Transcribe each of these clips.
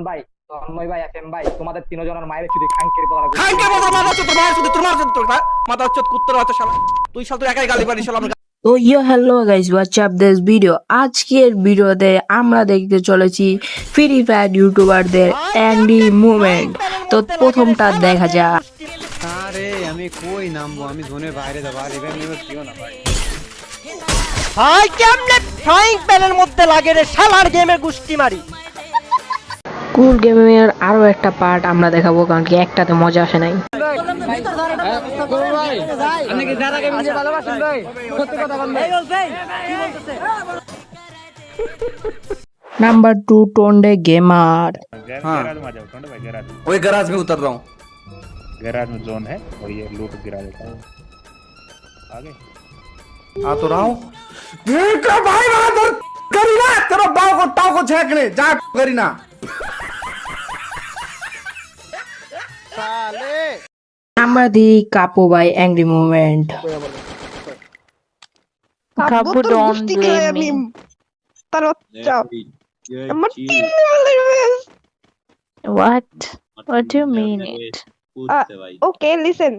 ভাই, তন্ময় ভাই, এফএম ভাই, তোমাদের তিনজনের মায়ের চুরি খাঙ্কের বলা খাঙ্কের বলা মাথা হচ্ছে তোর মায়ের শুধু তোর মায়ের তোর মাথা হচ্ছে কুত্তর হচ্ছে শালা তুই শালা তুই একাই গালি পারিস শালা তো hello guys, what's up this video. আজকের ভিডিওতে আমরা দেখতে চলেছি ফ্রি ফায়ার ইউটিউবারদের অ্যাংরি মুভমেন্ট। তো প্রথমটা দেখা যাক। আরে আমি কই নামবো, আমি জোনের বাইরে যাবো, আর ইভেন্ট নিউজ দিও না ভাই। ভাই কেমনে ফ্রাইং প্যানের মধ্যে লাগে রে শালার গেমে গুষ্টি মারি। কুল গেমিংয়ের আরো একটা পার্ট আমরা দেখাবো, কারণ কি একটাতে মজা আসে নাই। Number 2 Tonde gamer. हाँ वही गैराज में उतर रहा हूँ। गैराज में जोन है और ये लूट गिरा देता है आगे आ तो रहा हूँ भाई करीना तेरा बाव को टाव को छेकने जा करीना नंबर 3 कापू भाई angry movement. Kabu, don't blame me. What? What do you mean it? Okay, listen.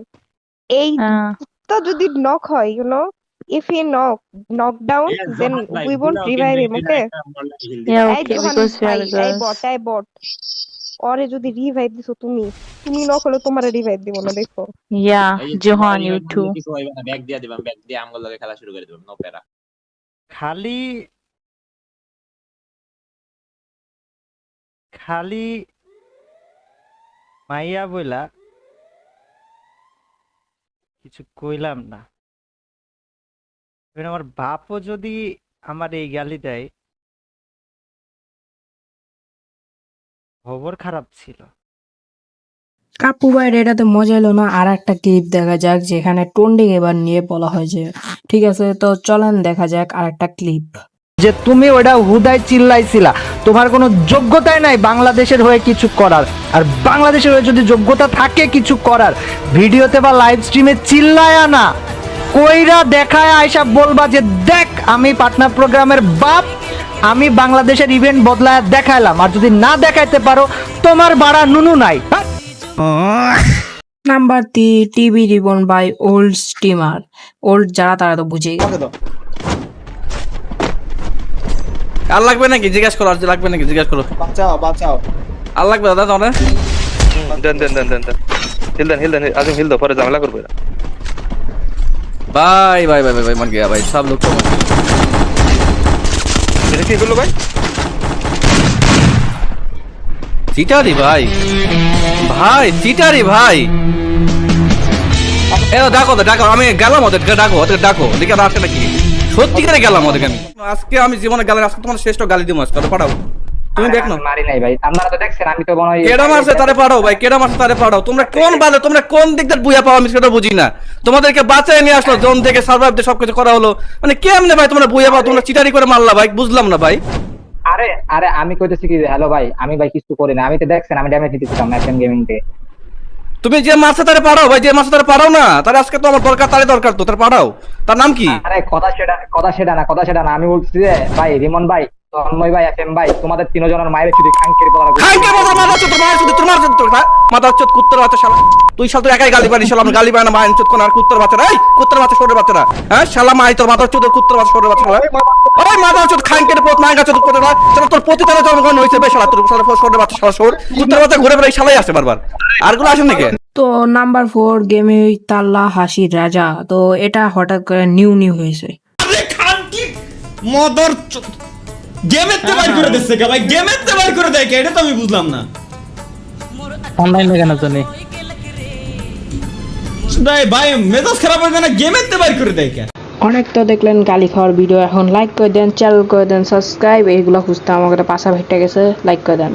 তো যদি knock হয়, if he knock down, then we won't revive him, okay? Yeah, okay, because we are girls. I bot. ওরে যদি revive দিছো তুমি knock হলো তোমারে revive দিব না, দেখো। Yeah, Johan, you too. Bag দিয়ে দিবাম, ব্যাগ দিয়ে আমগুলো লগে খেলা শুরু করে দিবাম, নো প্যারা। খালি মাইয়া বইলা কিছু কইলাম না। আমার বাপও যদি আমার এই গালি দেয়, খবর খারাপ ছিল। কাপু ভাইয়ের এটাতে মজা এলো না। আর একটা ক্লিপ দেখা যাক যেখানে টন্ডিং এবার নিয়ে বলা হয়েছে। ঠিক আছে, তো চলেন দেখা যাক আর একটা ক্লিপ। যে তুমি ওটা হুদায় চিল্লাইছিলা, তোমার কোনো যোগ্যতাই নাই বাংলাদেশের হয়ে কিছু করার। আর বাংলাদেশের হয়ে যদি যোগ্যতা থাকে কিছু করার, ভিডিওতে বা লাইভ স্ট্রিমে চিল্লায়া না, কইরা দেখায় আয়সা বলবা যে দেখ আমি পাটনা প্রোগ্রামের বাপ, আমি বাংলাদেশের ইভেন্ট বদলায় দেখাইলাম। আর যদি না দেখাইতে পারো তোমার বাড়া নুনু নাই। Number 3 TV ribbon by old steamer. Old যারা তারা তো বুঝেই গেল। আর লাগবে নাকি জিজ্ঞাসা করো, আর লাগবে নাকি জিজ্ঞাসা করো। বাঁচাও আর লাগবে দাদা তোমার দেন হিল দেন আজম হিল দাও, পরে ঝামেলা করবে। ভাই ভাই ভাই ভাই মন গয়া ভাই, সব লোক তো এটা কি করলো ভাই? চিটারি ভাই, ভাই চিটারি ভাই। ডাকো আমি গেলাম ওদের, ডাকো দেখে আর আসে নাকি। সত্যি করে গেলাম ওদেরকে আমি। আজকে আমি জীবনে গেলাম, আজকে তোমার শ্রেষ্ঠ গালি দিব আজকে, পাঠাও তুমি দেখ না। মারি নাই ভাই, আপনারা তো দেখছেন, আমি তো মনে হয় কেডা মারছে তারে পাঠাও ভাই, কেডা মারছে তারে পাঠাও। তোমরা কোন বালে, তোমরা কোন দিক দিয়ে বুয়া পাও আমি সেটা বুঝি না। তোমাদেরকে বাঁচায় নিয়ে আসলো জোন থেকে, সার্ভাইভ দিয়ে সবকিছু করা হলো, মানে কেমনে ভাই তোমরা বুয়া পাও? তোমরা চিটারি করে মারলা ভাই, বুঝলাম না ভাই। আরে আরে আমি কইতেছি কি, হ্যালো ভাই, আমি ভাই কিছু করি না, আমি তো দেখছেন আমি ড্যামেজ দিতেছিলাম এফএম গেমিং তে। তুমি যে মারছে তারে পাঠাও ভাই, যে মারছে তারে পাঠাও না, তারে আজকে তো আমার দরকার, তারে দরকার তো, তারে পাঠাও। তার নাম কি? আরে কথা সেটা না, আমি বলছি যে ভাই রিমন ভাই, তন্ময় ভাই, এফএম ভাই, তোমাদের তিনজনের মায়ের চুরি খাঙ্কের বলা খাঙ্কের বলা মাথা হচ্ছে তোর মায়ের শুধু তোর মায়ের তোর মাথা হচ্ছে কুত্তর বাচ্চা শালা তুই শালা তুই একাই গালি পারিস শালা, আমি গালি পাই না মায়ের চোদ কোন আর কুত্তর বাচ্চারা, এই কুত্তর বাচ্চা সরে বাচ্চারা, হ্যাঁ শালা মাই তোর মাথা হচ্ছে কুত্তর বাচ্চা সরে বাচ্চা, ওই মাথা হচ্ছে খাঙ্কের পোত মায়ের কাছে তোর কোথায় শালা তোর প্রতি তারা জন্মগ্রহণ হয়েছে বে শালা, তোর শালা সরে বাচ্চা শালা সর কুত্তর বাচ্চা ঘুরে বেড়াই শালাই আসে বারবার, আরগুলো আসেন নাকি? তো নাম্বার 4 গেমে তাল্লা হাসির রাজা। তো এটা হঠাৎ করে নিউ হয়েছে। আরে খানকি মদর গেমেতে বাইর করে দিচ্ছে কে ভাই, গেমেতে বাইর করে দেয় কে, এটা তো আমি বুঝলাম না। অনলাইনে কেন জানি ভাই ভাই মেজাজ খারাপ হয়ে যায় না, গেমেতে বাইর করে দেয় কে। অনেক তো দেখলেন গালি খাওয়ার ভিডিও, এখন লাইক করে দেন, চ্যানেল করে দেন সাবস্ক্রাইব, এইগুলো খুঁজতে আমাকে পাশা ভেটে গেছে, লাইক করে দেন।